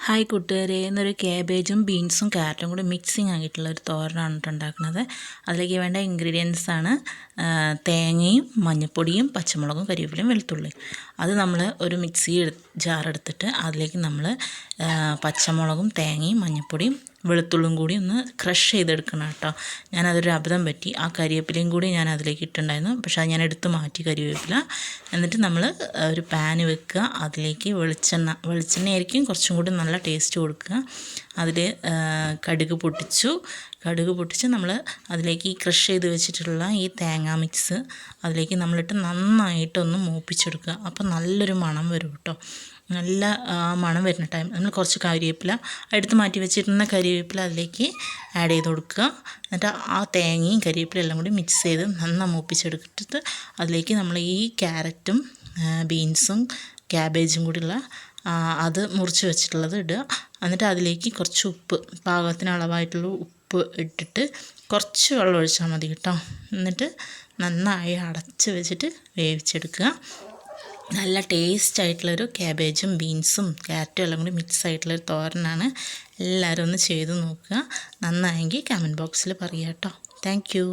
Hi കൂട്ടുകാരെ, ഇന്നൊരു ക്യാബേജും ബീൻസും ക്യാരറ്റും കൂടി മിക്സിങ് ആയിട്ടുള്ള ഒരു തോരനാണ് ഉണ്ടാക്കുന്നത്. അതിലേക്ക് വേണ്ട ഇൻഗ്രീഡിയൻസ് ആണ് തേങ്ങയും മഞ്ഞൾപ്പൊടിയും പച്ചമുളകും കരിവേപ്പിലയും വെളുത്തുള്ളിയും. അത് നമ്മൾ ഒരു മിക്സി ജാർ എടുത്തിട്ട് അതിലേക്ക് നമ്മൾ പച്ചമുളകും തേങ്ങയും മഞ്ഞൾപ്പൊടിയും വെളുത്തുള്ളിയും കൂടി ഒന്ന് ക്രഷ് ചെയ്തെടുക്കണം കേട്ടോ. ഞാനതൊരു അബദ്ധം പറ്റി, ആ കരിവേപ്പിലയും കൂടി ഞാൻ അതിലേക്ക് ഇട്ടുണ്ടായിരുന്നു. പക്ഷേ അത് ഞാൻ എടുത്ത് മാറ്റി കരിവേപ്പില. എന്നിട്ട് നമ്മൾ ഒരു പാൻ വെക്കുക, അതിലേക്ക് വെളിച്ചെണ്ണയായിരിക്കും കുറച്ചും കൂടി നല്ല ടേസ്റ്റ് കൊടുക്കുക. അതിൽ കടുക് പൊട്ടിച്ച് നമ്മൾ അതിലേക്ക് ഈ ക്രഷ് ചെയ്ത് വെച്ചിട്ടുള്ള ഈ തേങ്ങാ മിക്സ് അതിലേക്ക് നമ്മളിട്ട് നന്നായിട്ടൊന്ന് മൂപ്പിച്ചെടുക്കുക. അപ്പോൾ നല്ലൊരു മണം വരും കേട്ടോ. നല്ല മണം വരുന്ന ടൈം നമ്മൾ കുറച്ച് കരിവേപ്പില എടുത്ത് മാറ്റി വെച്ചിരുന്ന കരിവേപ്പില അതിലേക്ക് ആഡ് ചെയ്ത് കൊടുക്കുക. എന്നിട്ട് ആ തേങ്ങയും കരിവേപ്പില എല്ലാം കൂടി മിക്സ് ചെയ്ത് നന്നായി മൂപ്പിച്ചെടുത്തിട്ട് അതിലേക്ക് നമ്മൾ ഈ ക്യാരറ്റും ബീൻസും ക്യാബേജും കൂടിയുള്ള അത് മുറിച്ച് വെച്ചിട്ടുള്ളത് ഇടുക. എന്നിട്ട് അതിലേക്ക് കുറച്ച് ഉപ്പ്, പാകത്തിന് അളവായിട്ടുള്ള ഉപ്പ് ഇട്ടിട്ട് കുറച്ച് വെള്ളം ഒഴിച്ചാൽ മതി കേട്ടോ. എന്നിട്ട് നന്നായി അടച്ച് വെച്ചിട്ട് വേവിച്ചെടുക്കുക. നല്ല ടേസ്റ്റ് ആയിട്ടുള്ളൊരു ക്യാബേജും ബീൻസും ക്യാരറ്റും എല്ലാം കൂടി മിക്സ് ആയിട്ടുള്ളൊരു തോരനാണ്. എല്ലാവരും ഒന്ന് ചെയ്ത് നോക്കുക. നന്നായെങ്കിൽ കമൻറ്റ് ബോക്സിൽ പറയുക കേട്ടോ. Thank you.